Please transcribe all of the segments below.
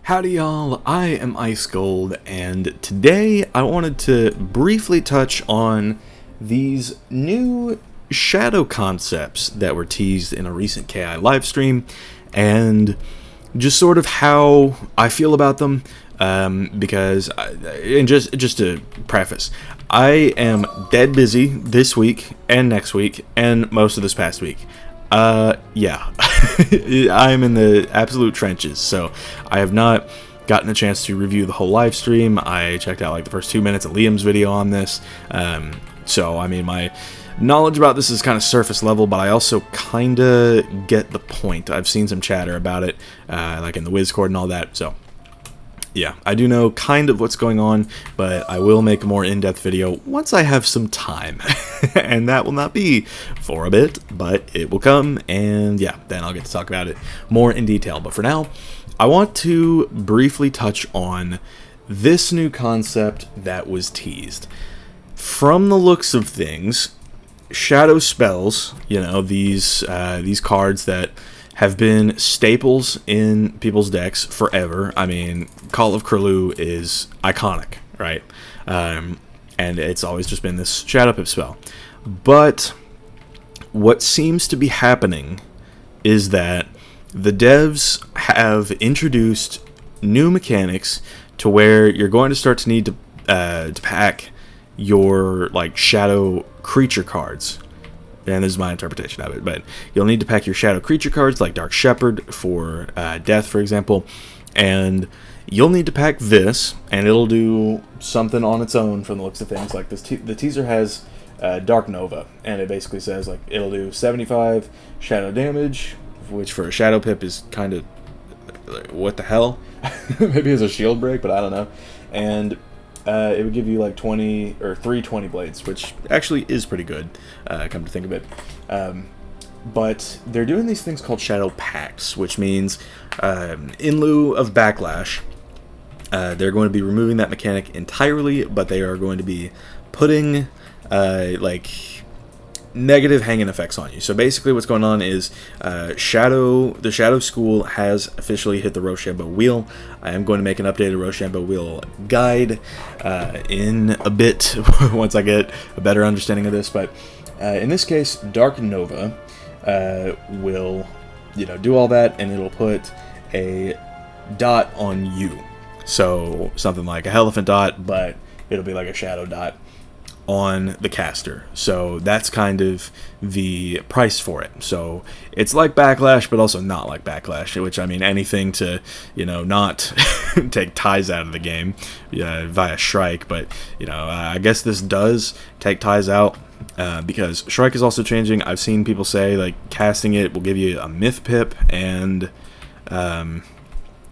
Howdy y'all, I am Ice Gold, and today I wanted to briefly touch on these new shadow concepts that were teased in a recent KI livestream, and just sort of how I feel about them, because, and just to preface, I am dead busy this week, and next week, and most of this past week. Yeah, I'm in the absolute trenches, so I have not gotten a chance to review the whole live stream. I checked out like the first 2 minutes of Liam's video on this, so I mean my knowledge about this is kind of surface level, but I also kind of get the point. I've seen some chatter about it, like in the Discord and all that, so yeah, I do know kind of what's going on, but I will make a more in-depth video once I have some time. And that will not be for a bit, but it will come, and yeah, then I'll get to talk about it more in detail. But for now, I want to briefly touch on this new concept that was teased. From the looks of things, shadow spells, you know, these cards that have been staples in people's decks forever. I mean, Call of Cthulhu is iconic, right? And it's always just been this Shadow Pip spell. But what seems to be happening is that the devs have introduced new mechanics to where you're going to start to need to pack your like shadow creature cards. And this is my interpretation of it, but you'll need to pack your shadow creature cards like Dark Shepherd for death, for example, and you'll need to pack this, and it'll do something on its own from the looks of things. Like this, the teaser has Dark Nova, and it basically says like it'll do 75 shadow damage, which for a shadow pip is kind of what the hell? Maybe it's a shield break, but I don't know. And it would give you like 20 or 320 blades, which actually is pretty good, come to think of it. But they're doing these things called shadow packs, which means in lieu of backlash, they're going to be removing that mechanic entirely, but they are going to be putting like negative hanging effects on you. So basically what's going on is the Shadow School has officially hit the Rochambeau wheel. I am going to make an updated Rochambeau wheel guide in a bit once I get a better understanding of this, but in this case Dark Nova will do all that, and it'll put a dot on you. So something like a elephant dot, but it'll be like a shadow dot on the caster. So that's kind of the price for it. So it's like backlash, but also not like backlash, which I mean anything to not take ties out of the game via Shrike. But I guess this does take ties out because Shrike is also changing. I've seen people say like casting it will give you a myth pip and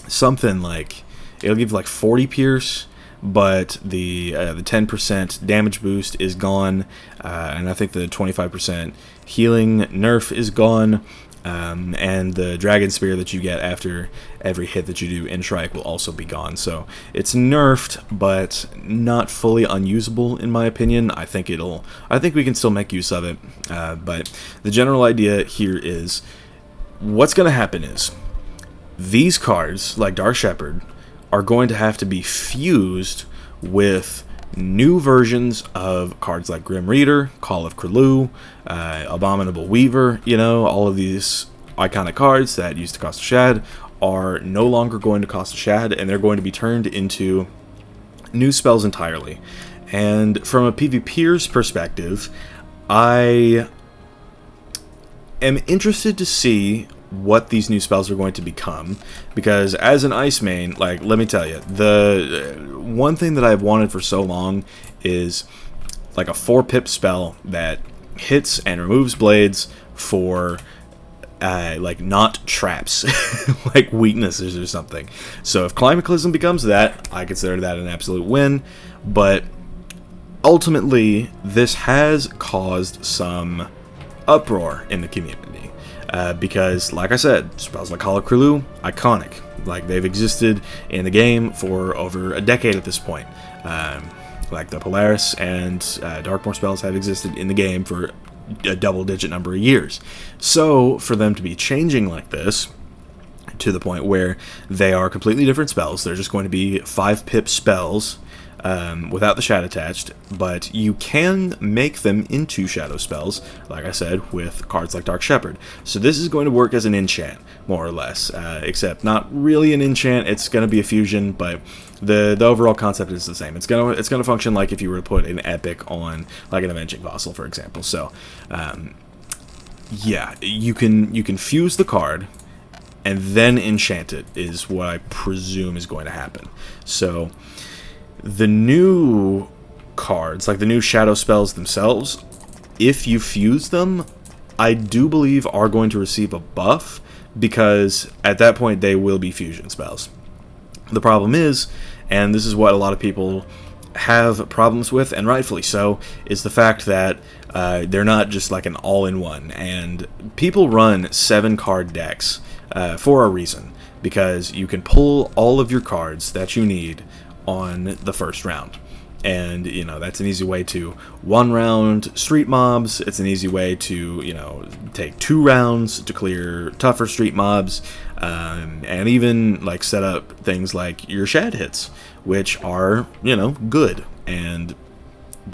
something like it'll give like 40 pierce, but the 10% damage boost is gone, and I think the 25% healing nerf is gone, and the Dragon Spear that you get after every hit that you do in Shrike will also be gone. So it's nerfed, but not fully unusable in my opinion. I think we can still make use of it, but the general idea here is what's going to happen is these cards, like Dark Shepherd, are going to have to be fused with new versions of cards like Grim Reader, Call of Cthulhu, Abominable Weaver. All of these iconic cards that used to cost a shad are no longer going to cost a shad, and they're going to be turned into new spells entirely. And from a PvPer's perspective, I am interested to see what these new spells are going to become, because as an ice main, like, let me tell you, the one thing that I've wanted for so long is like a 4-pip spell that hits and removes blades for like not traps, like weaknesses or something. So if Climaclysm becomes that, I consider that an absolute win. But ultimately this has caused some uproar in the community. Because, like I said, spells like Call of Cthulhu, iconic. Like, they've existed in the game for over a decade at this point. Like the Polaris and Darkmoor spells have existed in the game for a double-digit number of years. So, for them to be changing like this, to the point where they are completely different spells. They're just going to be 5-pip spells without the shadow attached, but you can make them into shadow spells, like I said, with cards like Dark Shepherd. So this is going to work as an enchant, more or less, except not really an enchant. It's going to be a fusion, but the overall concept is the same. It's gonna function like if you were to put an epic on like an Avenging Fossil, for example. So yeah, you can fuse the card and then enchant it, is what I presume is going to happen. So the new cards, like the new shadow spells themselves, if you fuse them, I do believe are going to receive a buff, because at that point they will be fusion spells. The problem is, and this is what a lot of people have problems with, and rightfully so, is the fact that they're not just like an all-in-one. And people run 7-card decks for a reason, because you can pull all of your cards that you need on the first round. And, you know, that's an easy way to 1-round street mobs. It's an easy way to, you know, take 2 rounds to clear tougher street mobs. And even, like, set up things like your shad hits, which are, you know, good and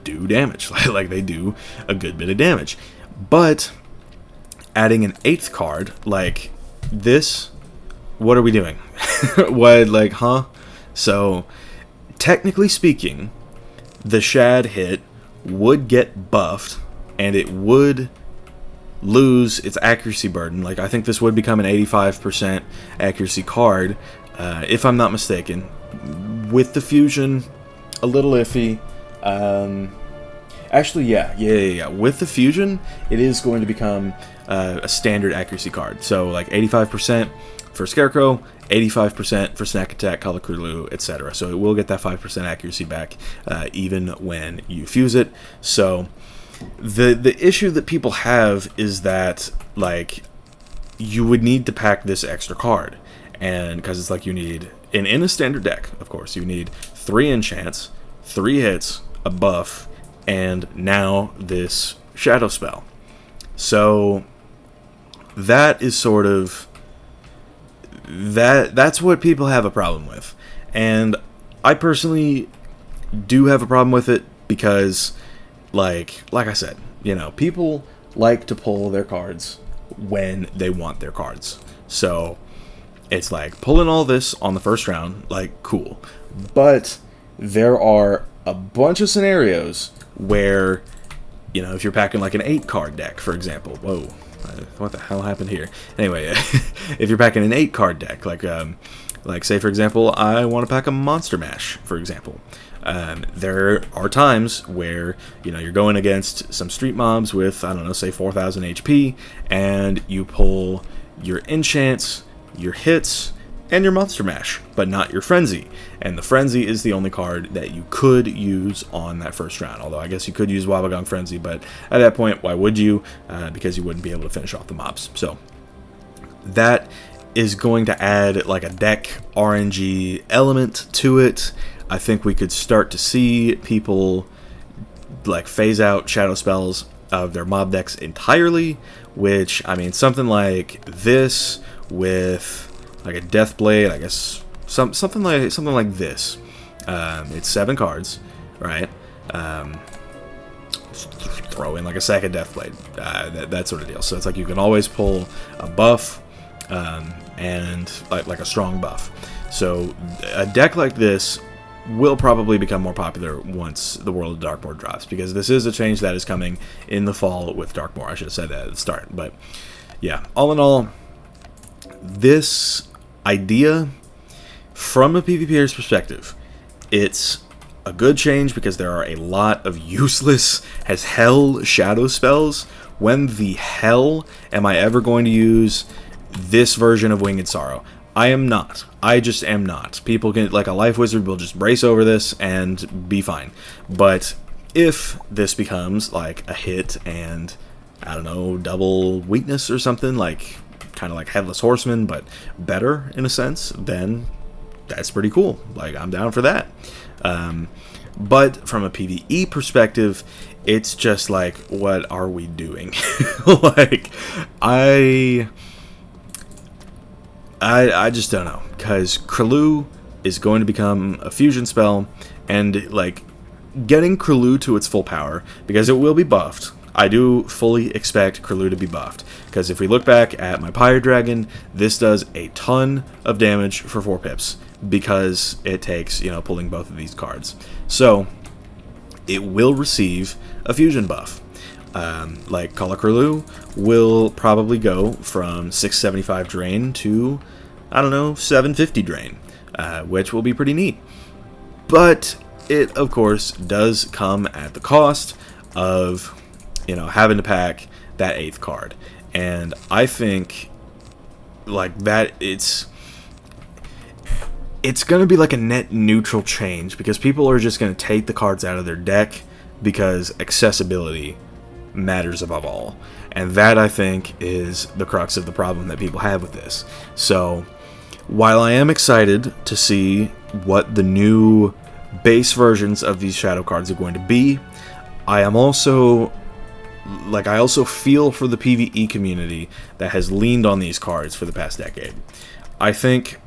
do damage. Like, they do a good bit of damage. But adding an 8th card, like this, what are we doing? What, like, huh? So, technically speaking, the shad hit would get buffed, and it would lose its accuracy burden. Like, I think this would become an 85% accuracy card, if I'm not mistaken. With the fusion, a little iffy. Actually, yeah. With the fusion, it is going to become a standard accuracy card. So, like, 85% for Scarecrow, 85% for Snack Attack, Color Curlew, etc. So it will get that 5% accuracy back, even when you fuse it. So the issue that people have is that, like, you would need to pack this extra card, and because it's like you need, in a standard deck, of course, you need 3 enchants, 3 hits, a buff, and now this shadow spell. So that is sort of that's what people have a problem with. And I personally do have a problem with it, because like I said, you know, people like to pull their cards when they want their cards. So it's like pulling all this on the first round, like, cool. But there are a bunch of scenarios where, you know, if you're packing like an 8-card deck, for example, whoa, what the hell happened here? Anyway, if you're packing an 8-card deck, like say, for example, I want to pack a Monster Mash, for example. There are times where, you know, you're going against some street mobs with, I don't know, say 4,000 HP, and you pull your enchants, your hits, and your Monster Mash, but not your Frenzy. And the Frenzy is the only card that you could use on that first round. Although I guess you could use Wabagong Frenzy, but at that point, why would you? Because you wouldn't be able to finish off the mobs. So that is going to add like a deck RNG element to it. I think we could start to see people like phase out shadow spells of their mob decks entirely, which, I mean, something like this with like a Deathblade, I guess, something like this. It's 7 cards, right? Throw in like a sack of Deathblade, that sort of deal. So it's like you can always pull a buff, and like a strong buff. So a deck like this will probably become more popular once the World of Darkmoor drops, because this is a change that is coming in the fall with Darkmoor. I should have said that at the start. But yeah, all in all, this idea, from a PvPer's perspective, it's a good change, because there are a lot of useless as hell shadow spells. When the hell am I ever going to use this version of Winged Sorrow? I am not. I just am not. People can, like a Life Wizard, will just brace over this and be fine. But if this becomes like a hit and, I don't know, double weakness or something, like kind of like Headless Horseman, but better in a sense, then that's pretty cool. Like, I'm down for that. But from a PvE perspective, it's just like, what are we doing? Like, I just don't know, because Krulu is going to become a fusion spell, and like getting Krulu to its full power, because it will be buffed. I do fully expect Krulu to be buffed, because if we look back at my Pyre Dragon, this does a ton of damage for 4 pips, because it takes, you know, pulling both of these cards. So it will receive a fusion buff. Like Call of Krulu will probably go from 675 drain to, I don't know, 750 drain, which will be pretty neat. But it, of course, does come at the cost of, you know, having to pack that 8th card. And I think, like, that it's going to be like a net neutral change, because people are just going to take the cards out of their deck because accessibility matters above all. And that, I think, is the crux of the problem that people have with this. So while I am excited to see what the new base versions of these shadow cards are going to be, I am also, like, I also feel for the PvE community that has leaned on these cards for the past decade. I think,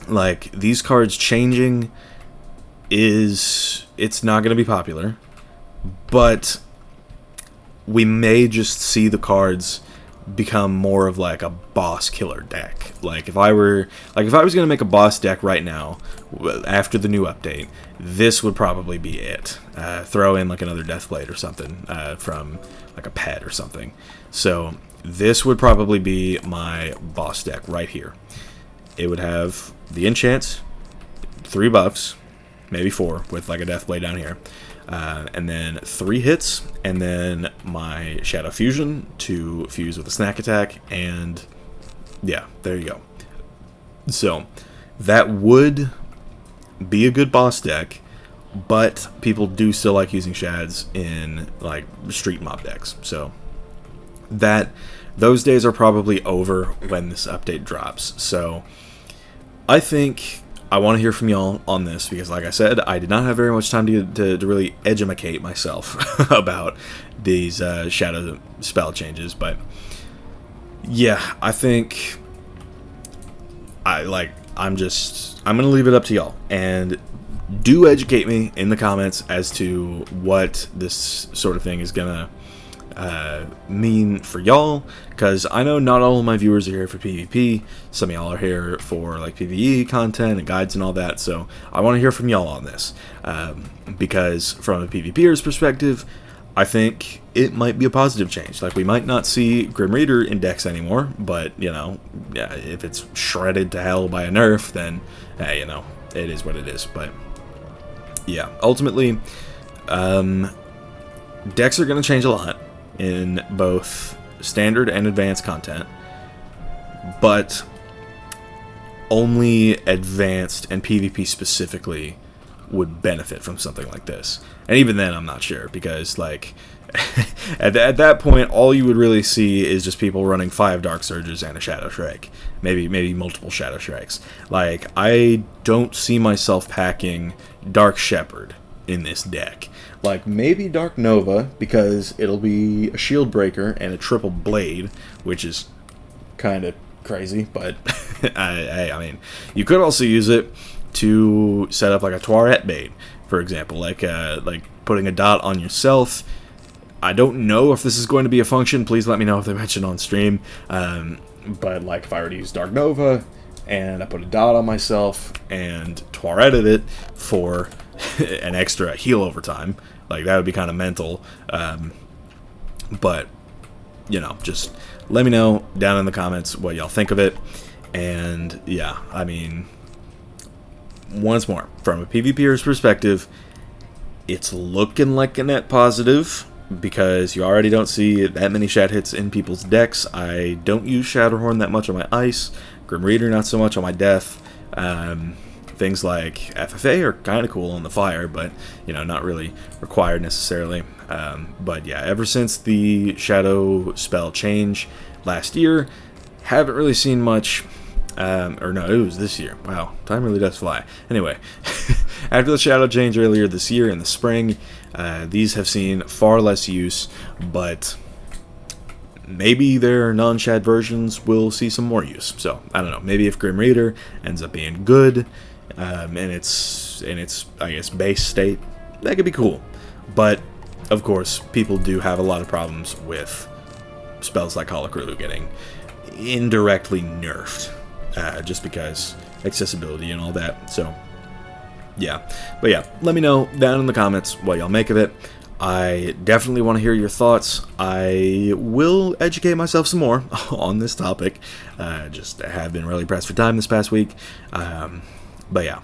like, these cards changing it's not going to be popular, but we may just see the cards become more of like a boss killer deck. Like if I was going to make a boss deck right now after the new update, this would probably be it. Throw in like another Deathblade or something from like a pet or something. So this would probably be my boss deck right here. It would have the enchants, 3 buffs, maybe 4 with like a Deathblade down here. And then 3 hits, and then my Shadow Fusion to fuse with a snack attack, and yeah, there you go. So that would be a good boss deck, but people do still like using Shads in like street mob decks. So those days are probably over when this update drops. So I think I want to hear from y'all on this, because like I said, I did not have very much time to really educate myself about these shadow spell changes. But yeah, I think I'm going to leave it up to y'all, and do educate me in the comments as to what this sort of thing is going to mean for y'all, because I know not all of my viewers are here for PvP. Some of y'all are here for like PvE content and guides and all that, so I want to hear from y'all on this, because from a PvPer's perspective, I think it might be a positive change. Like, we might not see Grim Reader in decks anymore, but, you know, yeah, if it's shredded to hell by a nerf, then, hey, you know, it is what it is. But yeah, ultimately, decks are going to change a lot in both standard and advanced content, but only advanced and PvP specifically would benefit from something like this. And even then, I'm not sure, because like at that point, all you would really see is just people running 5 Dark Surges and a Shadow Shrike, maybe multiple Shadow Shrikes. Like, I don't see myself packing Dark Shepherd in this deck. Like, maybe Dark Nova, because it'll be a shield breaker and a triple blade, which is kind of crazy, but I mean, you could also use it to set up like a Toiret bait, for example, like putting a dot on yourself. I don't know if this is going to be a function. Please let me know if they mention on stream. But like, if I were to use Dark Nova and I put a dot on myself and Toiretted it for an extra heal over time, like, that would be kind of mental. But you know, just let me know down in the comments what y'all think of it. And yeah, I mean, once more, from a PvPer's perspective, it's looking like a net positive, because you already don't see that many Shad hits in people's decks. I don't use Shadowhorn that much on my Ice, Grim Reader not so much on my Death. Things like FFA are kind of cool on the Fire, but, you know, not really required necessarily. But yeah, ever since the Shadow spell change last year, haven't really seen much. Or no, it was this year. Wow, time really does fly. Anyway, after the Shadow change earlier this year in the spring, these have seen far less use, but maybe their non-shad versions will see some more use. So I don't know. Maybe if Grim Reader ends up being good in its I guess base state, that could be cool. But of course, people do have a lot of problems with spells like Holocrulu getting indirectly nerfed, just because accessibility and all that. So yeah, but yeah, let me know down in the comments what y'all make of it. I definitely want to hear your thoughts. I will educate myself some more on this topic. Just have been really pressed for time this past week. But yeah,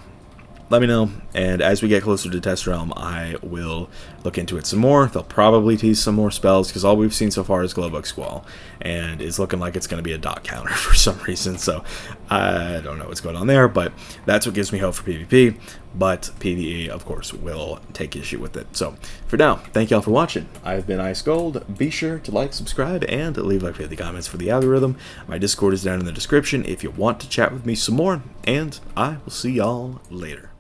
let me know. And as we get closer to Test Realm, I will look into it some more. They'll probably tease some more spells, because all we've seen so far is Glowbug Squall, and it's looking like it's going to be a dot counter for some reason. So I don't know what's going on there, but that's what gives me hope for PvP. But PvE, of course, will take issue with it. So for now, thank y'all for watching. I've been Ice Gold. Be sure to like, subscribe, and leave like 50 comments for the algorithm. My Discord is down in the description if you want to chat with me some more, and I will see y'all later.